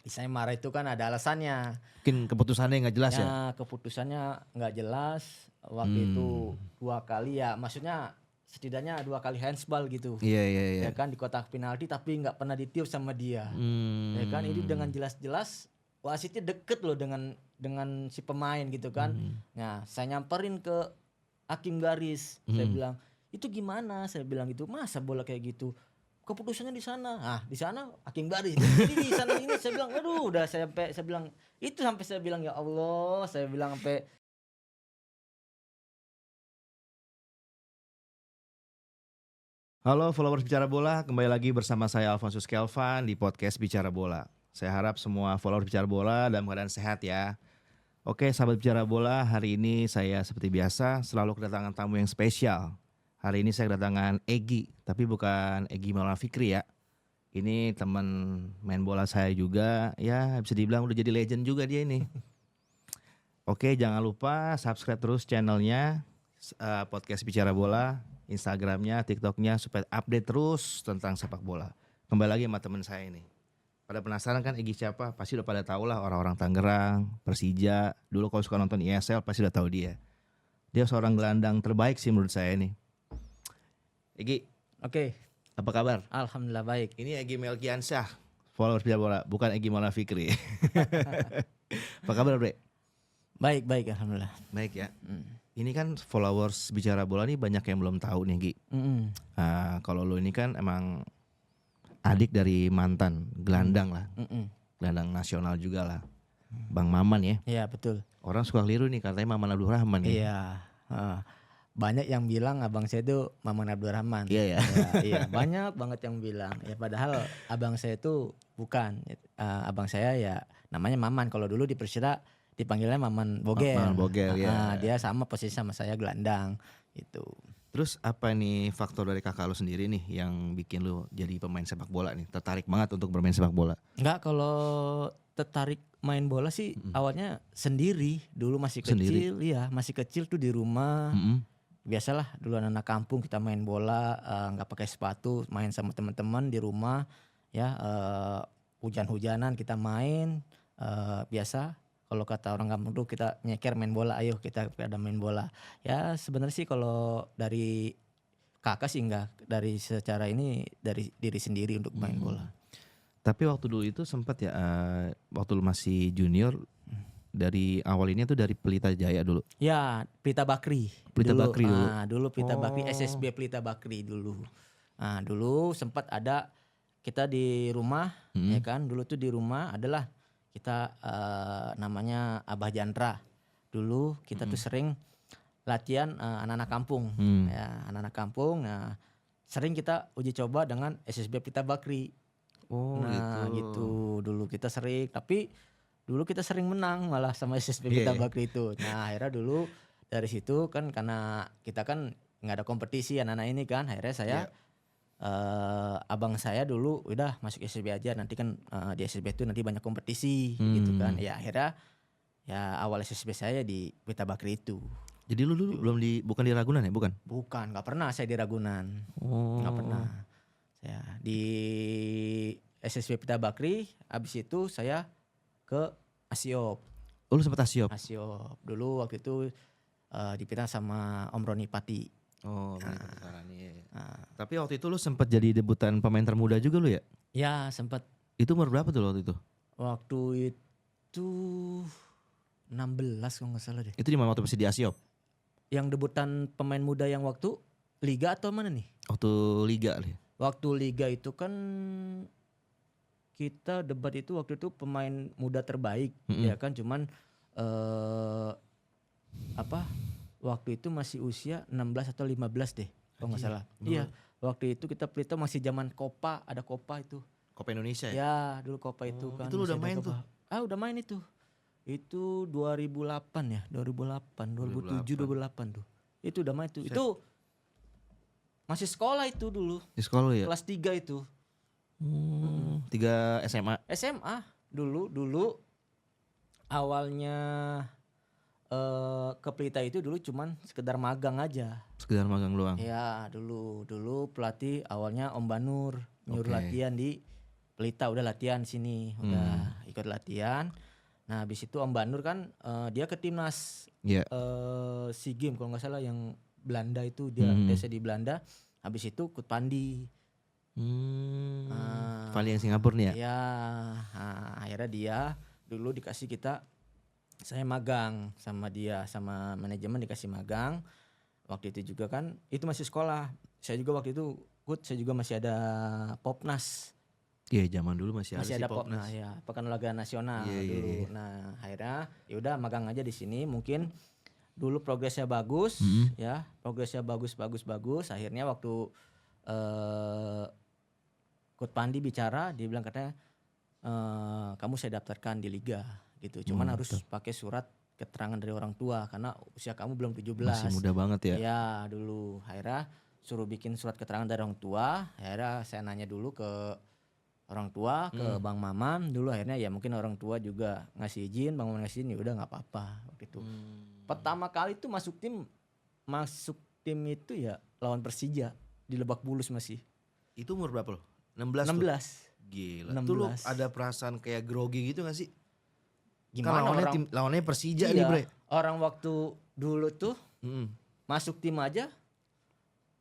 Saya marah itu kan ada alasannya. Mungkin keputusannya nggak jelas ya? Ya keputusannya nggak jelas. Waktu itu 2 kali ya, maksudnya setidaknya 2 kali handsball gitu. Iya. Ya kan di kotak penalti tapi nggak pernah ditiup sama dia. Ya kan ini dengan jelas-jelas wasitnya deket loh dengan si pemain gitu kan. Nah saya nyamperin ke hakim garis. Saya bilang itu gimana? Saya bilang gitu, masa bola kayak gitu? Keputusannya di sana. Ah, di sana hakim garis. Jadi di sana ini saya bilang, aduh, udah saya bilang itu sampai saya bilang ya Allah, saya bilang sampai. Halo followers Bicara Bola, kembali lagi bersama saya Alfonsus Kelvan di podcast Bicara Bola. Saya harap semua followers Bicara Bola dalam keadaan sehat ya. Oke sahabat Bicara Bola, hari ini saya seperti biasa selalu kedatangan tamu yang spesial. Hari ini saya kedatangan Egy, tapi bukan Egy Maulana Fikri ya. Ini teman main bola saya juga, ya bisa dibilang udah jadi legend juga dia ini. Oke, jangan lupa subscribe terus channelnya podcast Bicara Bola, Instagramnya, TikToknya supaya update terus tentang sepak bola. Kembali lagi sama teman saya ini. Pada penasaran kan Egy siapa? Pasti udah pada tahu lah, orang-orang Tangerang, Persija. Dulu kalau suka nonton ISL pasti udah tahu dia. Dia seorang gelandang terbaik sih menurut saya ini. Egy, Oke, apa kabar? alhamdulillah baik. Ini Egy Melkiansyah, followers Bicara Bola, bukan Egy Maulana Fikri. Apa kabar, Bre? Baik, alhamdulillah. Baik ya. Ini kan followers Bicara Bola nih banyak yang belum tahu nih, Gi. Kalau lo ini kan emang adik dari mantan gelandang lah, gelandang nasional juga lah, Bang Maman ya. Iya betul. Orang suka keliru nih katanya Maman Abdurrahman nih. Iya. Banyak yang bilang abang saya itu Maman Abdurrahman. Iya ya. Iya, banyak banget yang bilang. Ya padahal abang saya itu bukan. Abang saya ya namanya Maman. Kalau dulu di Persira dipanggilnya Maman Bogel. Maman Bogel ya. Dia sama posisi sama saya gelandang itu. Terus apa nih faktor dari kakak lo sendiri nih yang bikin lo jadi pemain sepak bola nih? Tertarik banget untuk bermain sepak bola? Enggak, kalau tertarik main bola sih awalnya sendiri. Dulu masih kecil, iya masih kecil tuh di rumah. Biasalah dulu anak kampung kita main bola, nggak pakai sepatu, main sama teman-teman di rumah, ya hujan-hujanan kita main, biasa. Kalau kata orang kampung tuh kita nyeker main bola, ayo kita pada main bola. Ya sebenarnya sih kalau dari kakak sih enggak, dari secara ini dari diri sendiri untuk main bola. Tapi waktu dulu itu sempat ya, waktu lu masih junior, dari awal ini tuh dari Pelita Jaya dulu. Ya, Pelita Bakri. Pelita Bakri dulu. Dulu Pelita Bakri, SSB Pelita Bakri dulu. Dulu sempat ada kita di rumah, ya kan. Dulu tuh di rumah adalah kita namanya Abah Jandra. Dulu kita tuh sering latihan anak-anak kampung, ya anak-anak kampung. Nah, sering kita uji coba dengan SSB Pelita Bakri. Gitu. Dulu kita sering, tapi dulu kita sering menang malah sama SSB Pelita Bakri itu. Nah akhirnya dulu dari situ kan karena kita kan nggak ada kompetisi anak-anak ini kan, akhirnya saya abang saya dulu udah masuk SSB aja, nanti kan di SSB itu nanti banyak kompetisi gitu kan. Ya akhirnya ya awal SSB saya di Pelita Bakri itu. Jadi lu dulu bukan di Ragunan ya, bukan? Bukan, nggak pernah saya di Ragunan. Nggak pernah. Saya di SSB Pelita Bakri, habis itu saya ke Asiop. Oh lu sempat Asiop? Asiop. Dulu waktu itu dipinang sama Om Roni Pati. Oh, tapi waktu itu lu sempat jadi debutan pemain termuda juga lu ya? Ya, sempat. Itu umur berapa tuh waktu itu? Waktu itu 16 kalau nggak salah deh. Itu di mana waktu masih di Asiop? Yang debutan pemain muda yang waktu Liga atau mana nih? Waktu Liga nih. Waktu Liga itu kan kita debat itu waktu itu pemain muda terbaik, ya kan, cuman waktu itu masih usia 16 atau 15 deh kalau nggak salah. Iya, waktu itu kita Pelita masih zaman Copa, ada Copa itu. Copa Indonesia ya? Ya, dulu Copa itu kan. Itu lu udah main tuh? Udah main itu. Itu 2008 ya, 2007, 2008 tuh. Itu udah main tuh. Itu masih sekolah itu dulu. Di sekolah ya? Kelas 3 itu. 3 SMA. SMA dulu awalnya ke Pelita itu dulu cuman sekedar magang aja. Sekedar magang doang. Ya, dulu pelatih awalnya Om Banur nyuruh latihan di Pelita udah latihan sini, udah ikut latihan. Nah habis itu Om Banur kan dia ke timnas Iya. SEA Games kalau nggak salah yang Belanda itu dia TC di Belanda. Habis itu ikut Pandi. Vali yang Singapura nih ya. Ya, akhirnya dia dulu dikasih saya magang sama dia, sama manajemen dikasih magang. Waktu itu juga kan itu masih sekolah. Saya juga waktu itu saya juga masih ada Popnas. Iya, zaman dulu masih ada Masih sih ada Popnas. Popnas ya, Pekan Olahraga Nasional dulu. Iya. Nah, akhirnya ya udah magang aja di sini. Mungkin dulu progresnya bagus ya, progresnya bagus. Akhirnya waktu Coach Pandi bicara, dia bilang katanya kamu saya daftarkan di liga gitu. Cuman harus pakai surat keterangan dari orang tua karena usia kamu belum 17. Masih muda banget ya. Ya dulu. Akhirnya suruh bikin surat keterangan dari orang tua. Akhirnya saya nanya dulu ke orang tua, ke Bang Maman dulu. Akhirnya ya mungkin orang tua juga ngasih izin, Bang Maman ngasih izin, ya udah nggak apa-apa waktu itu. Pertama kali tuh masuk tim itu ya lawan Persija di Lebak Bulus masih. Itu umur berapa lo? 16 tuh? 16. Gila. 16. Tuh lo ada perasaan kayak grogi gitu gak sih? Gimana kan lawannya Persija iya, nih, Bre. Orang waktu dulu tuh masuk tim aja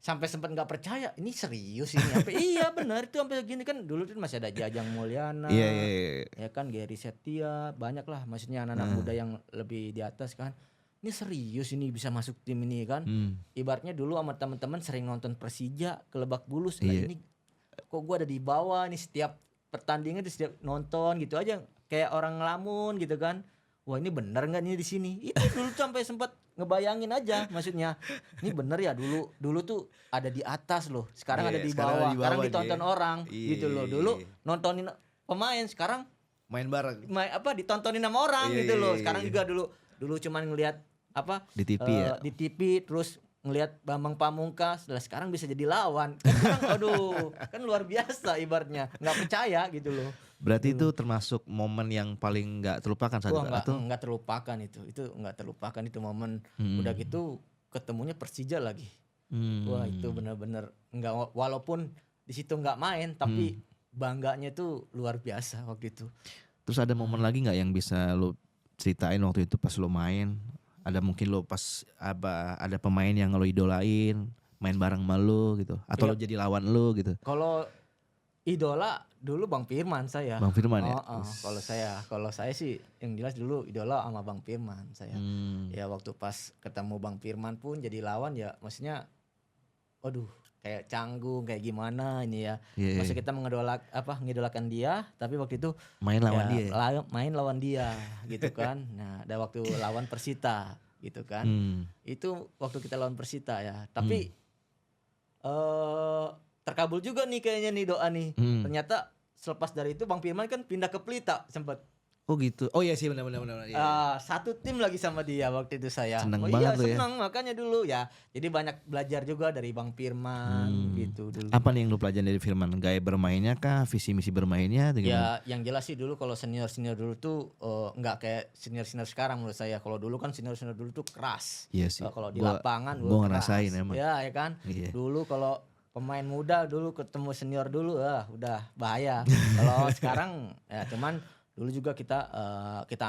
sampai sempat nggak percaya, ini serius ini apa? Iya benar itu sampai gini kan dulu tuh masih ada Jajang Mulyana, Iya. ya kan Gary Setia, banyak lah maksudnya anak-anak muda yang lebih di atas kan. Ini serius ini bisa masuk tim ini kan. Ibaratnya dulu sama teman-teman sering nonton Persija ke Lebak Bulus, nah ini kok gua ada di bawah nih setiap pertandingan setiap nonton gitu aja kayak orang ngelamun gitu kan. Wah ini bener nggak nih di sini? Itu dulu sampai sempat ngebayangin aja, maksudnya ini bener ya dulu tuh ada di atas loh, sekarang ada di bawah, sekarang ditonton orang gitu loh. Dulu nontonin pemain, sekarang main bareng. Ditontonin sama orang gitu loh. Sekarang juga dulu cuman ngelihat di TV di TV terus ngelihat Bambang Pamungkas, sekarang bisa jadi lawan. Kan sekarang aduh, kan luar biasa ibaratnya. Nggak percaya gitu loh. Berarti itu termasuk momen yang paling nggak terlupakan saat itu? Nggak terlupakan itu nggak terlupakan itu momen. Udah gitu ketemunya Persija lagi. Wah itu benar-benar nggak, walaupun di situ nggak main tapi bangganya itu luar biasa waktu itu. Terus ada momen lagi nggak yang bisa lo ceritain waktu itu pas lo main? Ada mungkin lo pas ada pemain yang lo idolain, main bareng sama lo gitu, atau lo jadi lawan lo gitu? Kalau idola dulu Bang Firman saya. Bang Firman ya. Kalau saya sih yang jelas dulu idola sama Bang Firman saya. Ya waktu pas ketemu Bang Firman pun jadi lawan ya, maksudnya, waduh kayak canggung kayak gimana ini ya. Maksudnya kita ngidolakan dia, tapi waktu itu main lawan dia. Main lawan dia gitu kan. Nah ada waktu lawan Persita gitu kan. Itu waktu kita lawan Persita ya. Tapi terkabul juga nih kayaknya nih doa nih. Ternyata selepas dari itu Bang Firman kan pindah ke Pelita sempat. Oh gitu. Oh iya sih benar. Satu tim lagi sama dia waktu itu saya. Seneng banget lo ya. Seneng makanya dulu ya. Jadi banyak belajar juga dari Bang Firman gitu dulu. Apa nih yang lu pelajarin dari Firman? Gaya bermainnya kah? Visi misi bermainnya? Ya yang jelas sih dulu kalau senior dulu tuh nggak kayak senior sekarang menurut saya. Kalau dulu kan senior dulu tuh keras. Iya sih. Kalau di lapangan gua ngerasain emang. Ya kan. Iya. Dulu kalau pemain muda dulu ketemu senior dulu udah bahaya. Kalau sekarang ya cuman dulu juga kita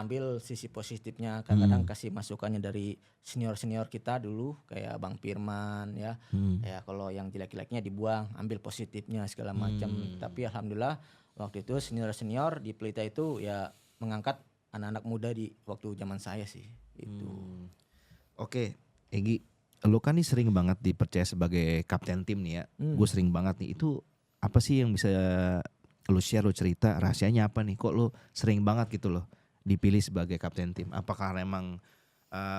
ambil sisi positifnya, kadang-kadang kasih masukannya dari senior kita dulu kayak Bang Firman ya. Ya kalau yang jelek-jeleknya dibuang, ambil positifnya segala macam. Tapi alhamdulillah waktu itu senior di Pelita itu ya mengangkat anak-anak muda di waktu zaman saya sih itu. Oke, Egi, lo kan nih sering banget dipercaya sebagai kapten tim nih ya. Gue sering banget nih. Itu apa sih yang bisa lo share, lo cerita rahasianya apa nih? Kok lo sering banget gitu loh dipilih sebagai kapten tim? Apakah memang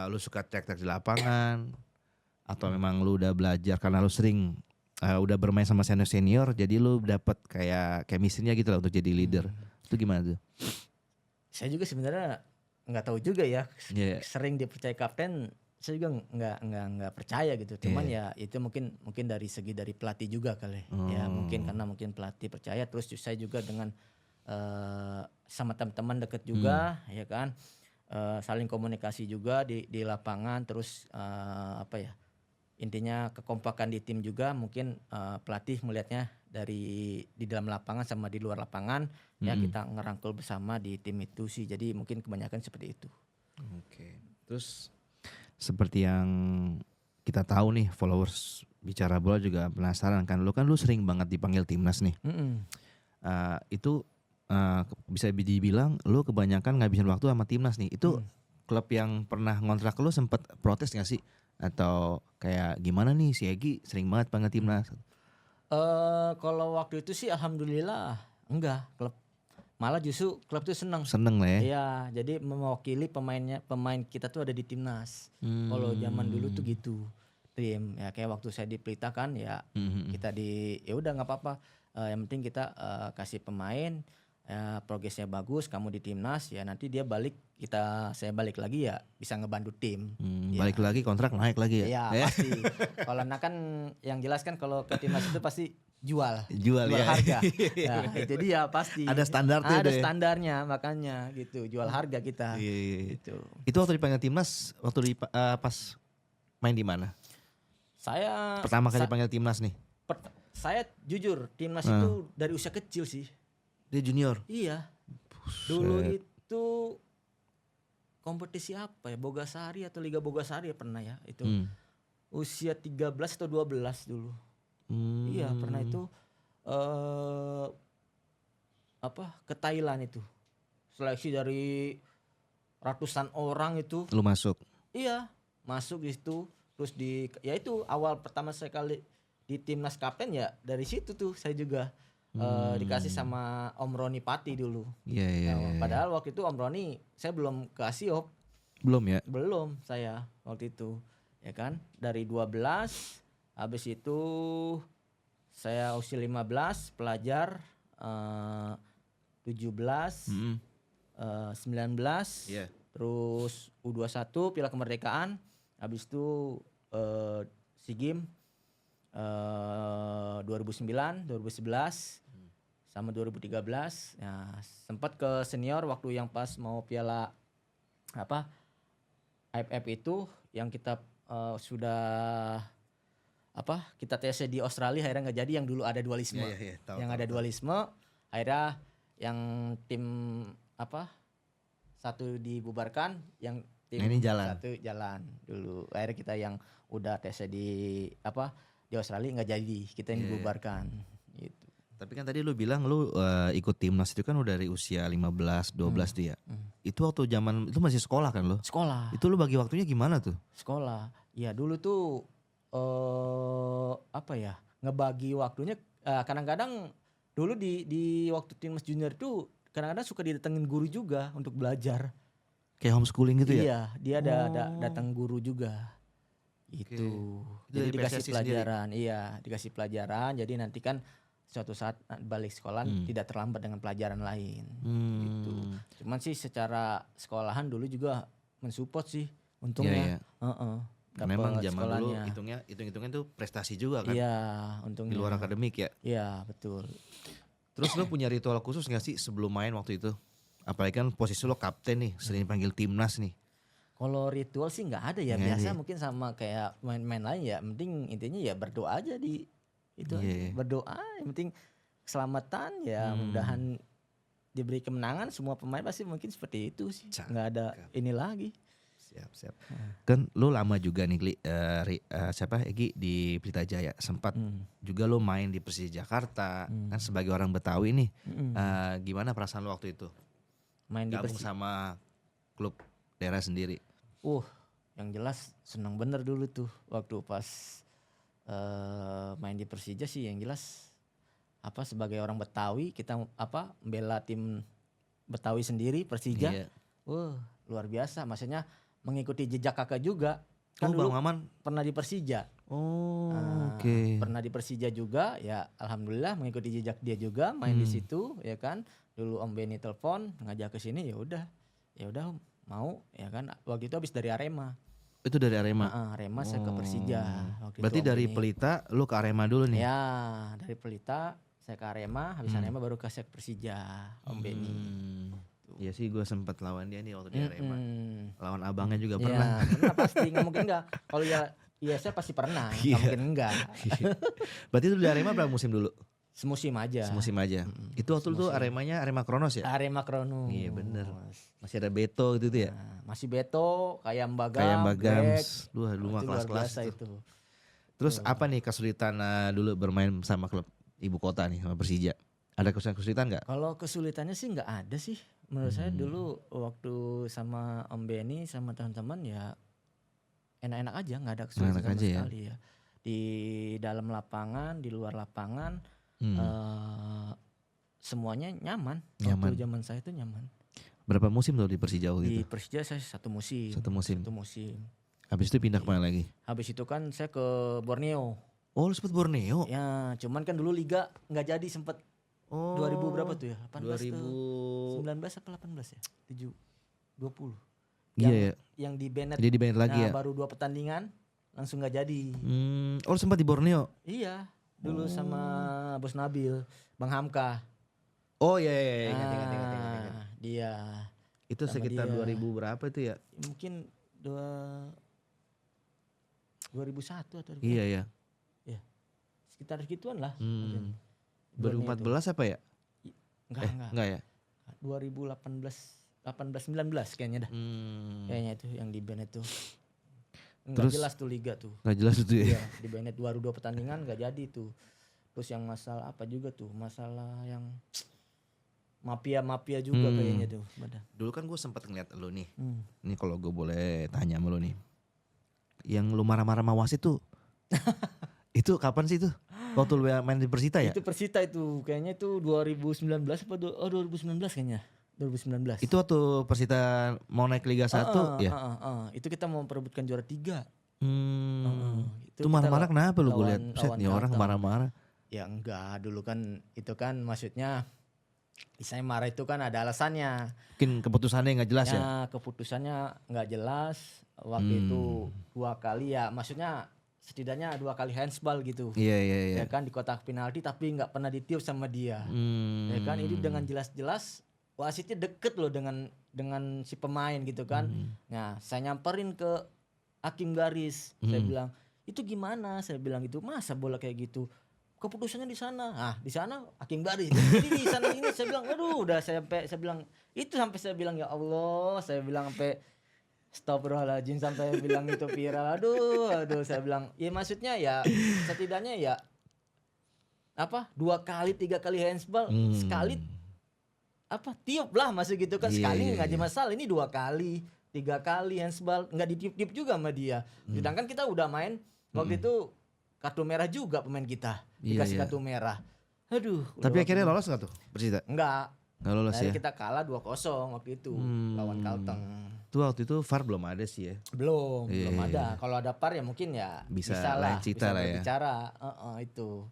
lo suka tek-tek di lapangan? Atau memang lo udah belajar karena lo sering udah bermain sama senior, jadi lo dapet kayak chemistry-nya gitu lah untuk jadi leader. Itu gimana tuh? Saya juga sebenarnya nggak tahu juga ya. Sering dipercaya kapten, saya juga nggak percaya gitu. Cuman ya itu mungkin dari segi dari pelatih juga kali. Ya mungkin karena mungkin pelatih percaya, terus saya juga dengan sama teman-teman deket juga ya kan. Saling komunikasi juga di lapangan, terus intinya kekompakan di tim juga mungkin pelatih melihatnya di dalam lapangan sama di luar lapangan ya Mm-mm. kita ngerangkul bersama di tim itu sih. Jadi mungkin kebanyakan seperti itu. Oke. Terus seperti yang kita tahu nih, followers Bicara Bola juga penasaran kan. Lu sering banget dipanggil timnas nih. Mm-mm. Itu bisa dibilang lu kebanyakan ngabisin waktu sama timnas nih. Itu klub yang pernah ngontrak lu sempat protes gak sih? Atau kayak gimana nih si Egy sering banget panggil timnas? Kalau waktu itu sih alhamdulillah enggak, klub malah justru klub tuh senang. Seneng lah ya. Iya, jadi mewakili pemain kita tuh ada di timnas. Kalau zaman dulu tuh gitu. Tim ya kayak waktu saya di Pelita kan ya kita ya udah nggak apa-apa. Yang penting kita kasih pemain progresnya bagus, kamu di timnas ya nanti dia saya balik lagi ya bisa ngebantu tim. Ya. Balik lagi kontrak naik lagi ya. Iya pasti. Kalau kan yang jelas kan kalau ke timnas itu pasti jual ya. harga. Nah, itu dia pasti. Ada standarnya Ada deh. standarnya makanya gitu, jual harga kita. Iya. Gitu. Itu waktu dipanggil timnas, pas main di mana? Saya Pertama kali panggil timnas nih. Saya jujur timnas itu dari usia kecil sih. Dia junior. Iya. Dulu itu kompetisi apa ya? Bogasari atau Liga Bogasari ya pernah ya itu. Usia 13 atau 12 dulu. Iya, pernah itu ke Thailand itu. Seleksi dari ratusan orang itu. Lu masuk. Iya, masuk di situ. Terus ya itu awal pertama saya kali di timnas kapten ya dari situ tuh saya juga dikasih sama Om Roni Pati dulu. Iya. Padahal waktu itu Om Roni saya belum ke Asiop. Belum ya? Belum saya waktu itu. Ya kan? Dari 12 habis itu saya usia 15 pelajar 17 19 Iya. terus U21 Piala Kemerdekaan habis itu SEA Games 2009 2011 sama 2013 ya sempat ke senior waktu yang pas mau piala AFF itu yang kita sudah kita TC di Australia akhirnya nggak jadi yang dulu ada dualisme. Tahu, yang ada dualisme akhirnya yang tim satu dibubarkan yang tim ini jalan. satu jalan dulu akhirnya kita yang udah TC di Australia nggak jadi kita yang dibubarkan gitu. Tapi kan tadi lu bilang lu ikut timnas itu kan udah dari usia 15, 12 tuh ya. Itu waktu zaman itu masih sekolah kan lu? Sekolah. Itu lu bagi waktunya gimana tuh? Sekolah. Ya dulu tuh ngebagi waktunya kadang-kadang dulu di waktu timnas junior tuh kadang-kadang suka didatengin guru juga untuk belajar. Kayak homeschooling gitu ya? Iya, dia ada datang guru juga. Itu. Jadi dikasih pelajaran. Sendiri. Iya, dikasih pelajaran. Jadi nanti kan suatu saat balik sekolah tidak terlambat dengan pelajaran lain. Gitu. Cuman sih secara sekolahan dulu juga mensupport sih untungnya. Karena memang zaman dulu hitung-hitungnya tuh prestasi juga kan. Iya, untungnya. Di luar akademik ya. Iya, betul. Terus lu punya ritual khusus gak sih sebelum main waktu itu? Apalagi kan posisi lo kapten nih, sering panggil timnas nih. Kalau ritual sih nggak ada ya, biasa mungkin sama kayak main-main lain ya. Penting intinya ya berdoa aja berdoa. Yang penting keselamatan ya, mudahan diberi kemenangan. Semua pemain pasti mungkin seperti itu sih. Nggak ada ini lagi. Siap. Kan lu lama juga nih Egy di Pelita Jaya. Sempat juga lu main di Persija Jakarta. Kan sebagai orang Betawi nih, gimana perasaan lu waktu itu? Main gabung sama klub daerah sendiri. Yang jelas senang bener dulu tuh waktu pas main di Persija sih. Yang jelas sebagai orang Betawi kita membela tim Betawi sendiri Persija. Iya. Luar biasa. Maksudnya mengikuti jejak kakak juga. Kan dulu Bang Maman pernah di Persija. Oke. Pernah di Persija juga ya, alhamdulillah mengikuti jejak dia juga main di situ ya kan. Dulu Om Benny telepon ngajak ke sini ya udah mau ya kan. Waktu itu habis dari Arema. Itu dari Arema. Arema saya ke Persija. Berarti dari Pelita lu ke Arema dulu nih. Ya, dari Pelita saya ke Arema, habis Arema baru ke Persija Om Benny. Iya sih gue sempet lawan dia nih waktu di Arema. Lawan abangnya juga pernah. Ya, pernah pasti, nggak mungkin nggak. Kalau ya saya pasti pernah, nggak mungkin enggak. Berarti itu di Arema berapa musim dulu? Semusim aja. Semusim aja. Itu waktu itu Aremanya Arema Kronos ya? Arema Kronos. Iya bener. Masih ada Beto gitu tuh ya? Nah, masih Beto, kayak Mbagam, Kayak Mbak Black. Gams. Dulu mah Itu luar kelas-kelas biasa itu. itu. Terus apa nih kesulitan dulu bermain sama klub ibu kota nih sama Persija? Ada kesulitan nggak? Kalau kesulitannya sih nggak ada sih. Menurut saya dulu waktu sama Om Benny sama teman-teman ya enak-enak aja, nggak ada kesulitan Enak-enak sama aja ya. sekali ya. Di dalam lapangan, di luar lapangan, semuanya nyaman. Nyaman. Waktu zaman saya itu nyaman. Berapa musim tuh di Persija waktu Di itu? Persija saya satu musim. Satu musim. Satu musim. Habis itu pindah kemana lagi? Habis itu kan saya ke Borneo. Oh lu sempet Borneo? Ya, cuman kan dulu liga nggak jadi, sempet Oh. 2000 berapa tuh ya? 18 2000. 19 apa 18 ya? 20. Iya ya. Yang di Bennett. Jadi di Bennett lagi Nah, ya. baru 2 pertandingan langsung nggak jadi. Oh lu sempat di Borneo? Iya, dulu sama Bos Nabil, Bang Hamka. Oh iya ingat. Dia Itu sama sekitar dia. 2000 berapa itu ya? mungkin 2001 atau Iya ya. sekitar gituan lah. 2014 apa ya? Enggak. Enggak ya? 2018 19 kayaknya dah. Kayaknya itu yang di Bennett tuh. Enggak Terus jelas tuh liga tuh. nggak jelas itu ya. Iya, di Bennett baru 2 pertandingan nggak jadi tuh. Terus yang masalah apa juga tuh? Masalah yang mafia juga kayaknya tuh. Dulu kan gue sempat ngeliat lu nih. Hmm. Ini kalau gue boleh tanya sama lu nih. Yang lu marah-marah sama wasit tuh. Itu kapan sih tuh? Waktu lu main di Persita ya? Itu Persita itu kayaknya itu 2019 apa 2019 kayaknya. 2019. Itu waktu Persita mau naik Liga 1 ya? Itu kita mau memperebutkan juara 3. Itu marah-marah kenapa lu? Gue lihat set nih orang Kalteng. marah-marah. Ya enggak, dulu kan itu kan maksudnya saya marah itu kan ada alasannya. Mungkin keputusannya nggak jelas ya? Ya keputusannya nggak jelas waktu itu 2 kali ya, maksudnya setidaknya 2 kali handsball gitu. Iya. Ya kan di kotak penalti tapi nggak pernah ditiup sama dia. Ya kan ini dengan jelas-jelas wasitnya deket loh dengan si pemain gitu kan. Nah saya nyamperin ke hakim garis, saya bilang itu gimana? Saya bilang gitu, masa bola kayak gitu? Keputusannya di sana. Ah, di sana hakim garis. Jadi di sana ini saya bilang, aduh, udah saya bilang itu sampai saya bilang ya Allah, saya bilang sampai astagfirullahaladzim sampai bilang itu viral. Aduh, saya bilang, ya maksudnya ya setidaknya ya apa 2 kali 3 kali handsball, sekali apa tiup lah masih gitu kan. Sekali nggak jadi masalah, ini 2 kali 3 kali handsball nggak ditiup-tiup juga sama dia. Sedangkan kita udah main waktu itu kartu merah juga pemain kita, dikasih kartu merah. Aduh. Tapi akhirnya lolos nggak tuh Persita? Enggak. Nggak lolos ya? Kita kalah 2-0 waktu itu lawan Kalteng. Tuh waktu itu VAR belum ada sih ya? Belum ada. Kalau ada VAR ya mungkin ya Bisa lah, lain cerita bisa lah ya. berbicara. Itu.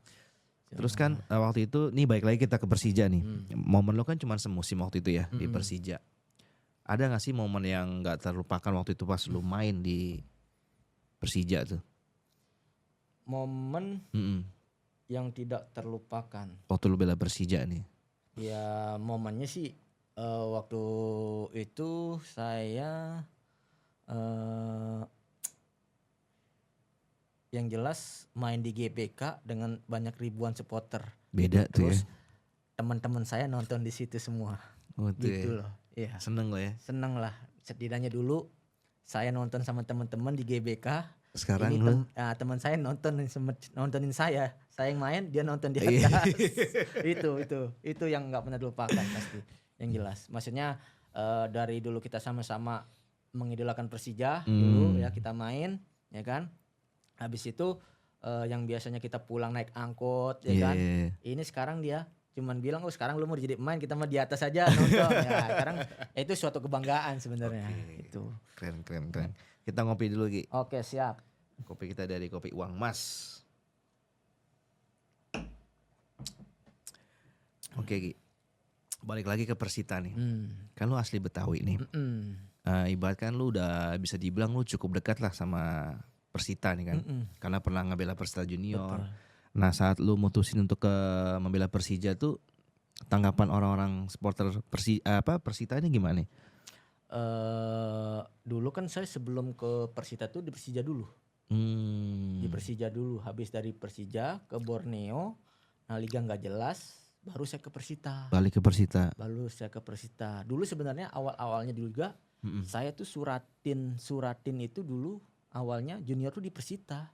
Terus kan waktu itu nih balik lagi kita ke Persija nih. Momen lo kan cuma semusim waktu itu ya di Persija. Ada gak sih momen yang gak terlupakan waktu itu pas lu main di Persija tuh? Momen yang tidak terlupakan. Waktu lu bela Persija nih. Ya momennya sih waktu itu saya yang jelas main di GBK dengan banyak ribuan supporter. Beda tuh ya. Terus teman-teman saya nonton di situ semua. Oh, tuh Gitu ya. loh. Iya. Seneng lo ya. Seneng lah. Setidaknya dulu saya nonton sama teman-teman di GBK. Sekarang ini lu teman saya nontonin saya yang main, dia nonton di atas. itu yang nggak pernah dilupakan pasti, yang jelas. Maksudnya dari dulu kita sama-sama mengidolakan Persija dulu ya, kita main ya kan. Habis itu yang biasanya kita pulang naik angkot ya kan. Ini sekarang dia cuman bilang, oh sekarang lu mau jadi pemain, kita mah di atas aja nonton. Ya sekarang itu suatu kebanggaan sebenarnya. Itu keren. Kita ngopi dulu Gi. Oke, siap. Kopi kita dari Kopi Uang Mas. Oke Gi. Balik lagi ke Persita nih. Kan lu asli Betawi nih. Ibarat kan lu udah bisa dibilang lu cukup dekat lah sama Persita nih kan. Karena pernah ngebela Persita Junior. Betul. Nah saat lu mutusin untuk membela Persija tuh, tanggapan orang-orang supporter Persita ini gimana nih? Dulu kan saya sebelum ke Persita tuh di Persija dulu. Di Persija dulu, habis dari Persija ke Borneo. Nah liga nggak jelas, baru saya ke Persita. Balik ke Persita. Dulu sebenarnya awal-awalnya juga saya tuh suratin itu dulu awalnya junior tuh di Persita.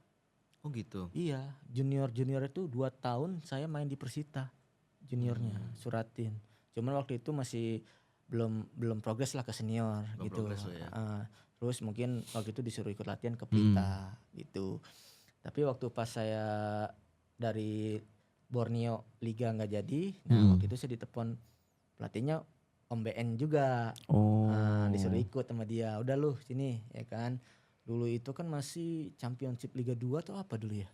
Oh gitu. Iya, junior itu 2 tahun saya main di Persita. Juniornya suratin. Cuman waktu itu masih belum progres lah ke senior Belum gitu. progres lah ya. Terus mungkin waktu itu disuruh ikut latihan ke Pelita gitu. Tapi waktu pas saya dari Borneo Liga nggak jadi, nah waktu itu saya ditelepon pelatihnya Om BN juga. Oh. Disuruh ikut sama dia. Udah lu sini ya kan. Dulu itu kan masih Championship Liga 2 atau apa dulu ya?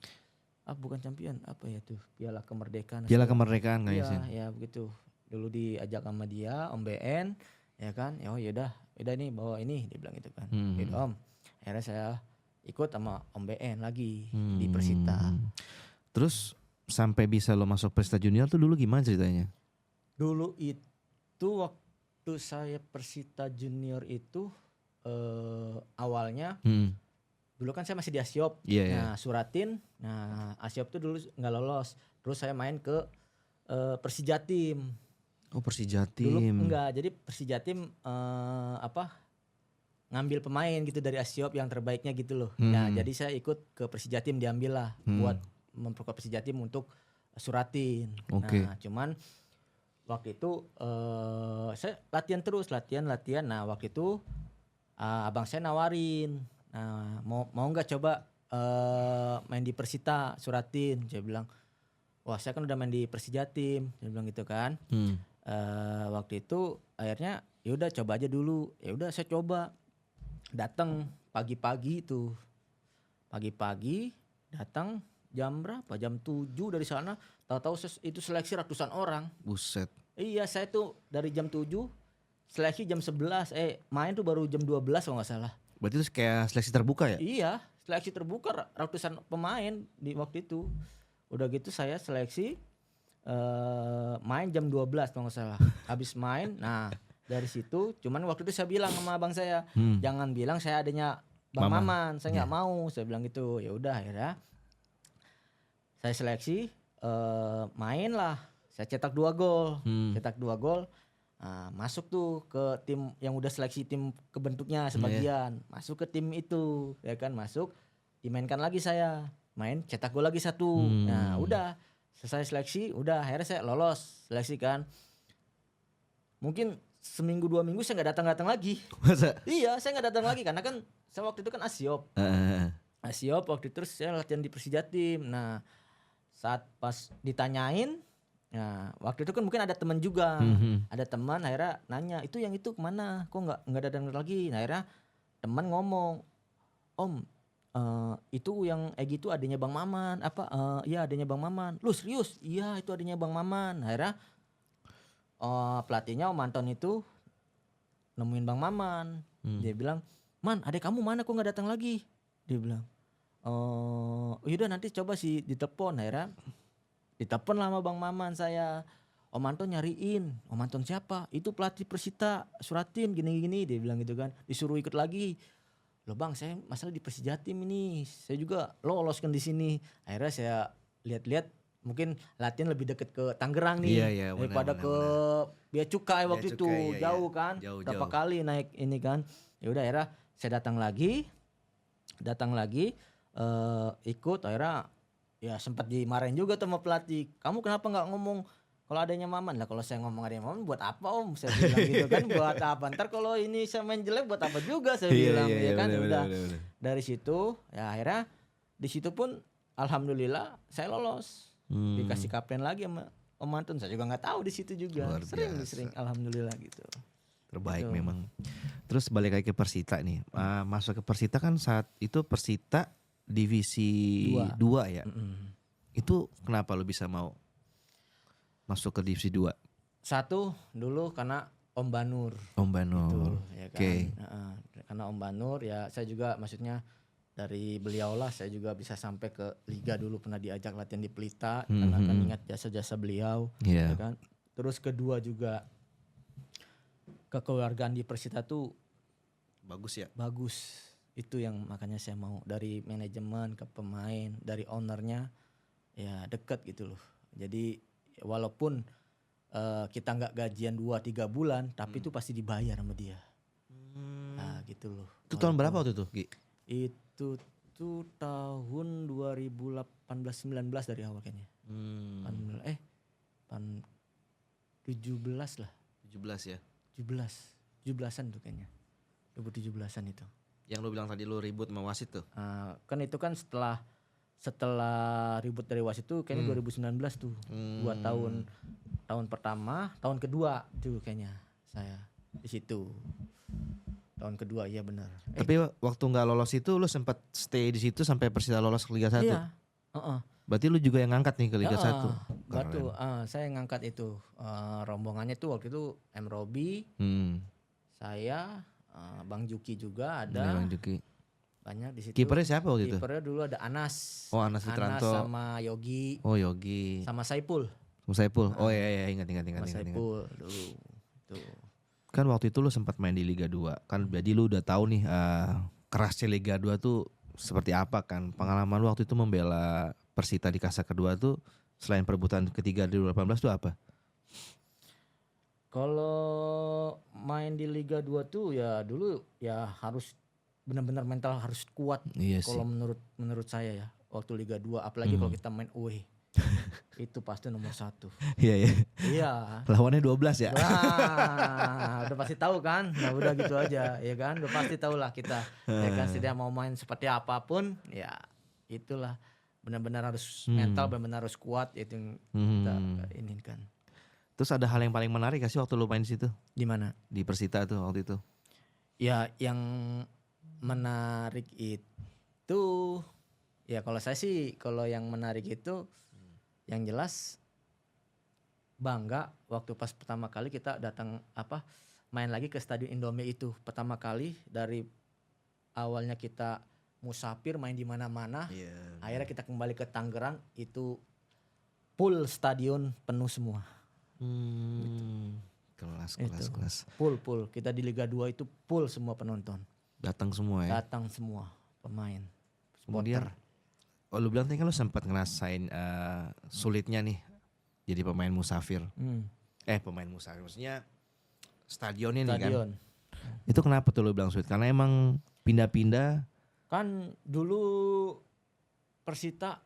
Bukan champion, apa ya tuh? Piala Kemerdekaan. Piala Kemerdekaan Iya, kayaknya. ya begitu. Dulu diajak sama dia, Om BN, ya kan? Oh yaudah nih bawa ini, dia bilang gitu kan. Yaudah Om. Akhirnya saya ikut sama Om BN lagi di Persita. Terus sampai bisa lo masuk Persita Junior tuh dulu gimana ceritanya? Dulu itu waktu saya Persita Junior itu awalnya dulu kan saya masih di Asiop. Iya. Suratin. Nah, Asiop tuh dulu nggak lolos. Terus saya main ke Persijatim. Oh Persijatim. Dulu enggak. Jadi Persijatim ngambil pemain gitu dari Asiop yang terbaiknya gitu loh. Nah, jadi saya ikut ke Persijatim, diambil lah buat memperkuat Persijatim untuk suratin. Oke. Nah, cuman waktu itu saya latihan. Nah, waktu itu abang saya nawarin, nah mau nggak coba main di Persita suratin. Saya bilang, wah saya kan udah main di Persijatim, saya bilang gitu kan. Waktu itu akhirnya yaudah coba aja dulu. Ya udah saya coba, datang pagi-pagi datang jam berapa? Jam 7 dari sana. Tahu-tahu itu seleksi ratusan orang. Buset. Iya, saya tuh dari jam 7 seleksi jam 11. Main tuh baru jam 12 kalau nggak salah. Berarti itu kayak seleksi terbuka ya? Iya, seleksi terbuka ratusan pemain di waktu itu. Udah gitu saya seleksi main jam 12 kalau nggak salah. Habis main, nah dari situ cuman waktu itu saya bilang sama abang saya, jangan bilang saya adanya Bang Maman, saya nggak mau. Saya bilang gitu. Ya udah akhirnya saya seleksi, main lah. Saya cetak 2 gol. Masuk tuh ke tim yang udah seleksi tim kebentuknya sebagian. Masuk ke tim itu, ya kan, masuk. Dimainkan lagi saya. Main cetak gol lagi 1. Nah, udah selesai seleksi, udah akhirnya saya lolos seleksi kan. Mungkin seminggu 2 minggu saya nggak datang lagi. Masa? Iya, saya nggak datang lagi karena kan saya waktu itu kan Asiop. Asiop waktu itu terus saya latihan di Persijatim. Nah, saat pas ditanyain, nah waktu itu kan mungkin ada teman juga, ada teman akhirnya nanya, itu yang itu kemana, kok nggak datang lagi. Nah akhirnya teman ngomong, Om, itu yang Egy itu adanya Bang Maman. Iya adanya Bang Maman. Lu serius? Iya itu adanya Bang Maman. Nah, akhirnya pelatihnya Om Anton itu nemuin Bang Maman. Dia bilang, Man adek kamu mana kok nggak datang lagi? Dia bilang, yaudah nanti coba sih ditelepon. Akhirnya ditelepon lah sama Bang Maman saya. Om Anton nyariin. Om Anton siapa? Itu pelatih Persita suratin gini-gini. Dia bilang gitu kan. Disuruh ikut lagi. Loh Bang, saya masalah di Persijatim ini. Saya juga lolos kan di sini. Akhirnya saya lihat-lihat mungkin latihan lebih deket ke Tangerang nih. Iya, daripada ke Bea Cukai waktu itu. Jauh kan. Berapa kali naik ini kan. Ya udah akhirnya saya datang lagi. Ikut akhirnya ya sempat dimarahin juga sama pelatih. Kamu kenapa nggak ngomong kalau adanya Maman? Lah kalau saya ngomong adanya Maman buat apa Om? Saya bilang gitu kan, buat apa? Ntar kalau ini saya main jelek buat apa juga saya bilang ya kan. Udah dari situ ya akhirnya di situ pun alhamdulillah saya lolos. Dikasih kapten lagi sama Om Anton. Saya juga nggak tahu di situ juga. Sering alhamdulillah gitu. Terbaik gitu. Memang. Terus balik lagi ke Persita nih. Masuk ke Persita kan saat itu Persita divisi 2 ya. Itu kenapa lu bisa mau masuk ke divisi 2? Satu dulu karena Om Banur. Gitu, ya kan? Okay. Karena Om Banur ya saya juga maksudnya dari beliau lah saya juga bisa sampai ke liga dulu, pernah diajak latihan di Pelita karena kan ingat jasa-jasa beliau, ya kan. Terus kedua juga kekeluargaan di Persita tuh bagus ya. Bagus. Itu yang makanya saya mau, dari manajemen ke pemain, dari ownernya ya deket gitu loh. Jadi walaupun kita nggak gajian 2-3 bulan, tapi itu pasti dibayar sama dia. Nah gitu loh. Itu tahun berapa waktu itu, Gi? Itu tuh tahun 2018-19 dari awal kayaknya. 17 lah. 17 ya. 17-an tuh kayaknya. 2017-an itu. Yang lu bilang tadi lu ribut sama wasit tuh. Kan itu kan setelah ribut dari wasit tuh kayaknya 2019 tuh. 2 tahun. Tahun pertama, tahun kedua tuh kayaknya saya di situ. Tahun kedua, iya benar. Tapi waktu nggak lolos itu lu sempat stay di situ sampai Persita lolos ke Liga 1. Iya. Berarti lu juga yang ngangkat nih ke Liga 1. Betul. Saya ngangkat itu. Rombongannya tuh waktu itu M. Robi, saya, Bang Juki juga ada. Bang Juki. Banyak di situ. Kipernya siapa waktu itu? Kipernya dulu ada Anas. Oh, Anas Witranto. Sama Yogi. Oh, Yogi. Sama Saipul. Oh iya ingat. Sama Saipul dulu. Tuh. Kan waktu itu lu sempat main di Liga 2. Kan jadi lu udah tahu nih kerasnya Liga 2 tuh seperti apa kan. Pengalaman lu waktu itu membela Persita di kasta kedua tuh selain perebutan ketiga di 2018 tuh apa? Kalau main di Liga 2 tuh ya dulu ya harus benar-benar mental harus kuat. Iya kalau sih. menurut saya ya waktu Liga 2 apalagi kalau kita main away. Itu pasti nomor 1. Iya. Iya. Lawannya 12 ya. Wah, udah pasti tahu kan. Nah udah gitu aja ya kan. Udah pasti tahu lah kita. Ya kan dia mau main seperti apapun ya itulah. Benar-benar harus mental, benar-benar harus kuat itu yang kita inginkan. Terus ada hal yang paling menarik gak sih waktu lu main di situ? Di mana? Di Persita tuh waktu itu. Ya yang menarik itu ya kalau saya sih kalau yang menarik itu yang jelas bangga waktu pas pertama kali kita datang main lagi ke Stadion Indomie itu. Pertama kali dari awalnya kita musafir main di mana-mana. Akhirnya kita kembali ke Tangerang itu full stadion penuh semua. Kelas. Full. Kita di Liga 2 itu full semua penonton. Datang semua ya. Datang semua pemain. Kemudian lu bilang tadi kan lu sempat ngerasain sulitnya nih jadi pemain musafir. Pemain musafir maksudnya stadionnya nih kan. Itu kenapa tuh lu bilang sulit? Karena emang pindah-pindah. Kan dulu Persita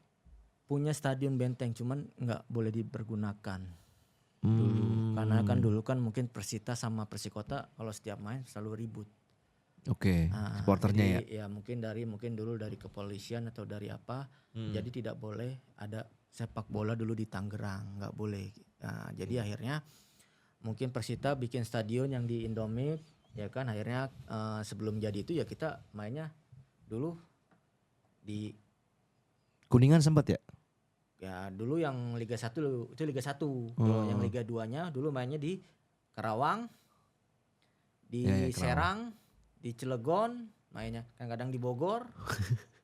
punya stadion benteng cuman nggak boleh dipergunakan dulu. Karena kan dulu kan mungkin Persita sama Persikota kalau setiap main selalu ribut. Oke, supporternya ya. Mungkin dulu dari kepolisian atau dari apa. Jadi tidak boleh ada sepak bola dulu di Tangerang, nggak boleh. Nah, jadi akhirnya mungkin Persita bikin stadion yang di Indomie, ya kan. Akhirnya sebelum jadi itu ya kita mainnya dulu di Kuningan sempat ya? Ya dulu yang Liga 1 itu Liga 1. Kalau yang Liga 2-nya dulu mainnya di Karawang, di Serang, di Cilegon, mainnya kadang-kadang di Bogor.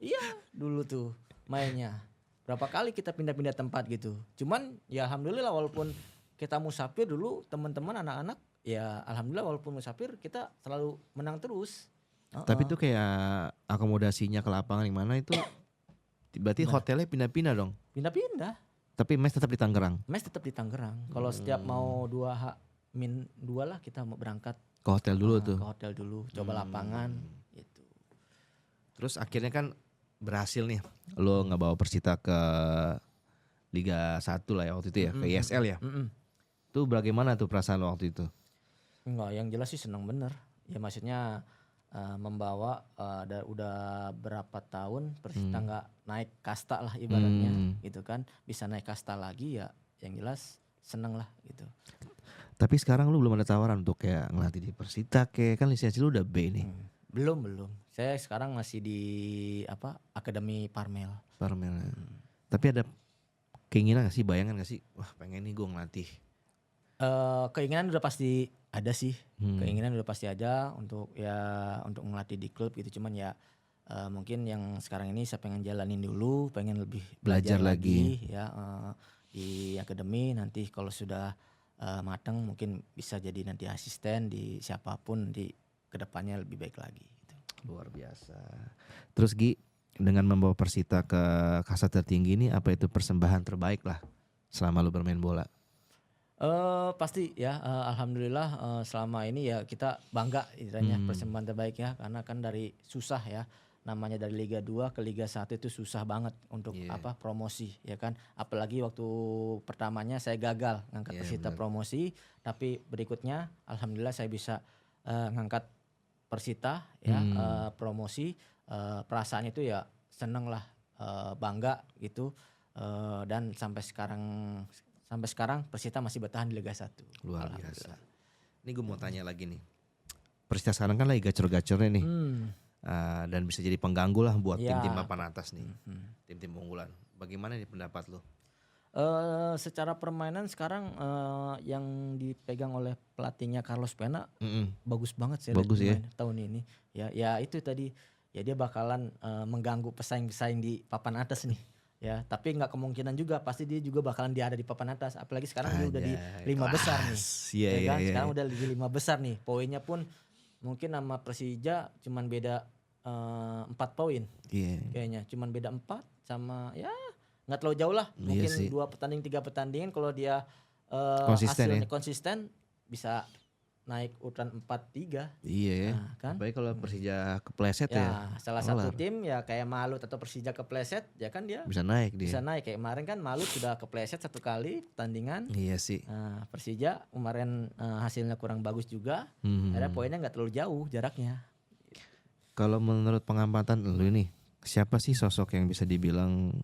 Iya, dulu tuh mainnya. Berapa kali kita pindah-pindah tempat gitu. Cuman ya alhamdulillah walaupun kita musafir dulu teman-teman anak-anak ya alhamdulillah walaupun musafir kita selalu menang terus. Tapi itu kayak akomodasinya ke lapangan yang mana itu berarti hotelnya pindah-pindah dong? Pindah-pindah. Tapi mes tetap di Tangerang? Mes tetap di Tangerang. Kalau setiap mau 2 lah kita mau berangkat. Ke hotel dulu tuh? Ke hotel dulu, coba lapangan gitu. Terus akhirnya kan berhasil nih lo ngebawa Persita ke Liga 1 lah ya waktu itu ya, ke ISL ya. Itu bagaimana tuh perasaan lo waktu itu? Enggak, yang jelas sih senang bener. Ya maksudnya membawa udah berapa tahun Persita nggak naik kasta lah ibaratnya gitu kan, bisa naik kasta lagi ya yang jelas seneng lah gitu. Tapi sekarang lu belum ada tawaran untuk kayak ngelatih di Persita kan lisensi lu udah B nih. Belum. Saya sekarang masih di Akademi Parmel. Tapi ada keinginan gak sih, bayangan gak sih, wah pengen nih gue ngelatih? Keinginan udah pasti ada sih. Keinginan udah pasti ada untuk ngelatih di klub gitu. Cuman ya mungkin yang sekarang ini saya pengen jalanin dulu, pengen lebih belajar lagi ya di akademi. Nanti kalau sudah matang mungkin bisa jadi nanti asisten di siapapun di kedepannya lebih baik lagi gitu. Luar biasa. Terus Gi, dengan membawa Persita ke kasta tertinggi ini apa itu persembahan terbaik lah selama lu bermain bola? Pasti ya, alhamdulillah selama ini ya kita bangga istilahnya persembahan terbaik ya, karena kan dari susah ya, namanya dari Liga 2 ke Liga 1 itu susah banget untuk promosi ya kan, apalagi waktu pertamanya saya gagal ngangkat Persita promosi, tapi berikutnya alhamdulillah saya bisa ngangkat Persita ya promosi, perasaan itu ya seneng lah, bangga gitu, dan sampai sekarang Persita masih bertahan di Liga 1. Luar biasa. Ini gue mau tanya lagi nih. Persita sekarang kan lagi gacor-gacornya nih. Dan bisa jadi pengganggu lah buat tim-tim papan atas nih. Tim-tim unggulan. Bagaimana nih pendapat lo? Secara permainan sekarang yang dipegang oleh pelatihnya Carlos Pena bagus banget sih bagus ya tahun ini. Ya itu tadi ya dia bakalan mengganggu pesaing-pesaing di papan atas nih. Ya, tapi nggak kemungkinan juga, pasti dia juga bakalan ada di papan atas. Apalagi sekarang dia udah di 5 besar nih. Yeah. Sekarang udah di 5 besar nih. Poinnya pun mungkin sama Persija cuman beda 4 poin. Kayaknya cuman beda 4 sama ya nggak terlalu jauh lah. Mungkin 3 pertandingan kalau dia hasilnya konsisten bisa naik urutan 4-3. Iya ya. Nah, kan? Apalagi kalau Persija kepleset ya. Salah satu tim ya kayak Malut atau Persija kepleset ya kan dia bisa naik dia. Bisa naik kayak kemarin kan Malut sudah kepleset 1 kali pertandingan. Iya sih. Nah, Persija kemarin hasilnya kurang bagus juga. Akhirnya poinnya nggak terlalu jauh jaraknya. Kalau menurut pengamatan lu nih, siapa sih sosok yang bisa dibilang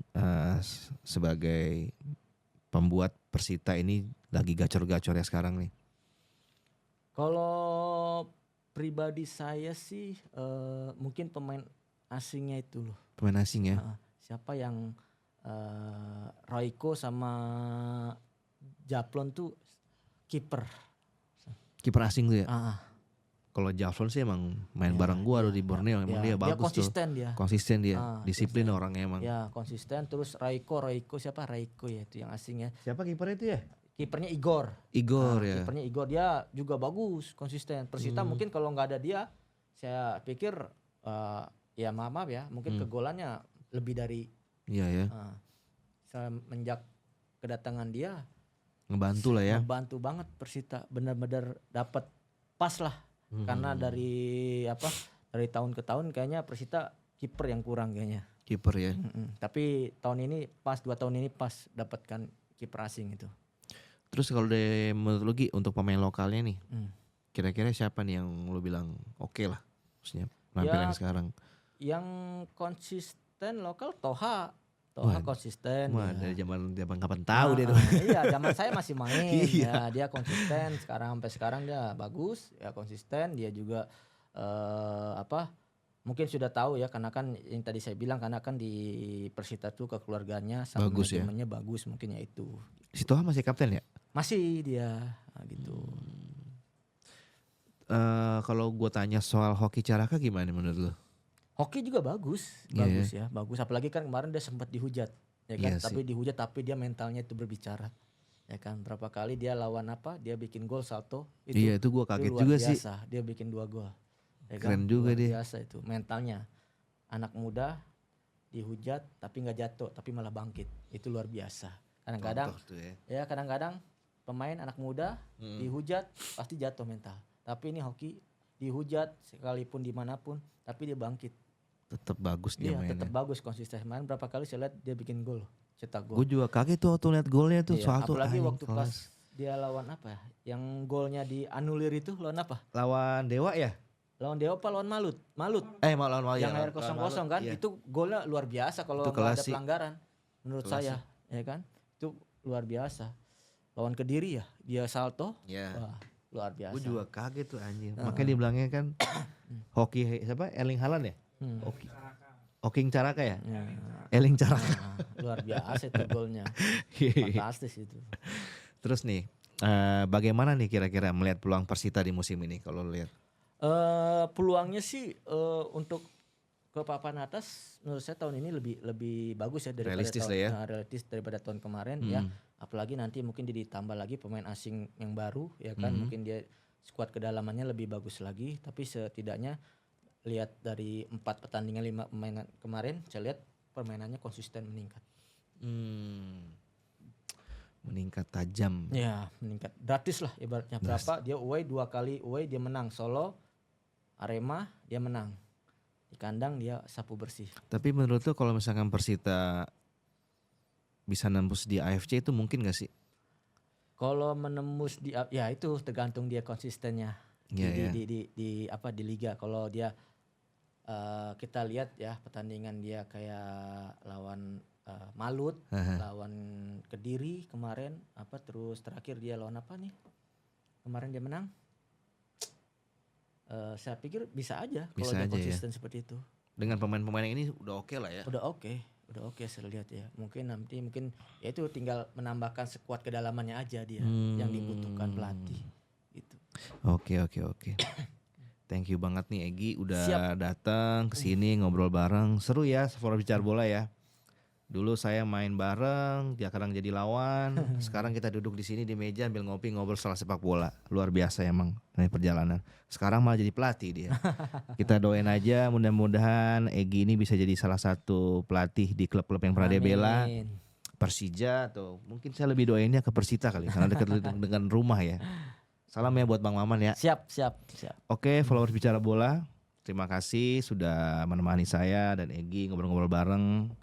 sebagai pembuat Persita ini lagi gacor-gacornya sekarang nih? Kalau pribadi saya sih mungkin pemain asingnya itu loh. Pemain asing ya? Siapa yang Royko sama Japlon tuh kiper asing tuh ya? Kalau Japlon sih emang main bareng gua di Borneo, emang dia bagus konsisten dia, disiplin orangnya emang. Ya konsisten. Terus Royko siapa? Royko ya itu yang asing ya. Siapa kipernya itu ya? Kipernya Igor ya. Kipernya Igor, dia juga bagus, konsisten. Persita mungkin kalau nggak ada dia, saya pikir ya maaf ya, mungkin kegolannya lebih dari. Iya ya. Semenjak kedatangan dia, ngebantu lah ya. Ngebantu banget Persita, benar-benar dapat pas lah. Karena dari tahun ke tahun kayaknya Persita kiper yang kurang kayaknya. Kiper ya. Tapi tahun ini pas 2 tahun ini pas dapatkan kiper asing itu. Terus kalau menurut lu Gi, untuk pemain lokalnya nih, kira-kira siapa nih yang lu bilang oke lah, maksudnya penampilan sekarang? Yang konsisten lokal Toha konsisten. Wah, dari zaman kapan tahu dia tuh. Iya, zaman saya masih main. Ya, dia konsisten. Sampai sekarang dia bagus, ya konsisten. Dia juga mungkin sudah tahu ya, karena kan yang tadi saya bilang, karena kan di Persita tuh kekeluarganya sama manajemennya bagus, mungkin ya itu. Si Toha masih kapten ya? Masih dia gitu. Kalau gue tanya soal Hoki Caraka gimana menurut lu? Hoki juga bagus ya, bagus. Apalagi kan kemarin dia sempat dihujat, ya kan? Tapi dia mentalnya itu berbicara, ya kan? Berapa kali dia lawan dia bikin gol salto. Iya itu gue kaget juga biasa. sih. Dia bikin 2 gol. Ya keren kan? juga dia. Biasa itu mentalnya. Anak muda dihujat tapi nggak jatuh, tapi malah bangkit. Itu luar biasa. Kadang-kadang pemain anak muda dihujat pasti jatuh mental. Tapi ini Hoki dihujat sekalipun dimanapun, tapi dia bangkit. Tetap bagus dia mainnya. Tetap bagus, konsisten. Main berapa kali saya lihat dia bikin gol, cetak gol. Gue juga kaget tuh waktu lihat golnya tuh soal tuh. Apalagi waktu pas dia lawan yang golnya dianulir itu lawan apa? Lawan Dewa ya? Lawan Dewa apa lawan Malut? Lawan Malut. Yang akhir 0-0 kan? Iya. Itu golnya luar biasa kalau nggak ada pelanggaran. Menurut saya, ya kan? Itu luar biasa. Lawan Kediri ya, dia salto. Wah, luar biasa. Gue juga kaget tuh anjing. Makanya dibilangnya kan Hoki siapa? Erling Haaland ya? Hoki Caraka ya? Erling Caraka. Luar biasa itu golnya. Fantastis itu. Terus nih, bagaimana nih kira-kira melihat peluang Persita di musim ini kalau lihat? Peluangnya sih untuk ke papan atas menurut saya tahun ini lebih bagus ya daripada realistis daripada tahun kemarin ya. Apalagi nanti mungkin ditambah lagi pemain asing yang baru ya kan, mungkin dia skuad kedalamannya lebih bagus lagi, tapi setidaknya lihat dari 4 pertandingan 5 permainan kemarin saya lihat permainannya konsisten meningkat. Meningkat tajam. Ya, meningkat gratis lah ibaratnya. Berapa dia away 2 kali away dia menang. Solo, Arema dia menang. Di kandang dia sapu bersih. Tapi menurut lo kalau misalkan Persita bisa nembus di AFC itu mungkin gak sih? Kalau menembus ya itu tergantung dia konsistennya Iya, di liga. Kalau dia kita lihat ya pertandingan dia kayak lawan Malut, lawan Kediri kemarin, terus terakhir dia lawan apa nih? Kemarin dia menang. Saya pikir bisa aja kalau dia konsisten seperti itu. Dengan pemain-pemain yang ini udah oke lah ya. Udah oke saya lihat ya. Mungkin ya itu tinggal menambahkan sekuat kedalamannya aja dia yang dibutuhkan pelatih gitu. Oke. Thank you banget nih Egi udah datang ke sini ngobrol bareng. Seru ya Forum Bicara Bola ya. Dulu saya main bareng, dia kadang jadi lawan. Sekarang kita duduk di sini di meja ambil ngopi ngobrol soal sepak bola. Luar biasa emang dari perjalanan. Sekarang malah jadi pelatih dia. Kita doain aja mudah-mudahan Egi ini bisa jadi salah satu pelatih di klub-klub yang pernah dia bela. Persija atau mungkin saya lebih doainnya ke Persita kali karena dekat dengan rumah ya. Salam ya buat Bang Maman ya. Siap. Oke, followers Bicara Bola, terima kasih sudah menemani saya dan Egi ngobrol-ngobrol bareng.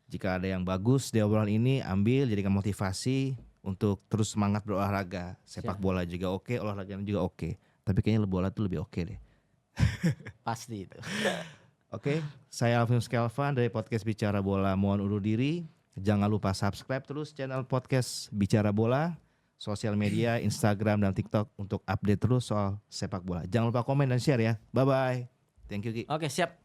Jika ada yang bagus di obrolan ini, ambil jadikan motivasi untuk terus semangat berolahraga. Sepak bola juga oke, olahraga juga oke. Tapi kayaknya bola tuh lebih oke deh. Pasti itu. Oke, saya Alfonso Kelvan dari podcast Bicara Bola. Mohon undur diri. Jangan lupa subscribe terus channel podcast Bicara Bola, sosial media, Instagram dan TikTok untuk update terus soal sepak bola. Jangan lupa komen dan share ya. Bye-bye. Thank you Ki. Oke, siap.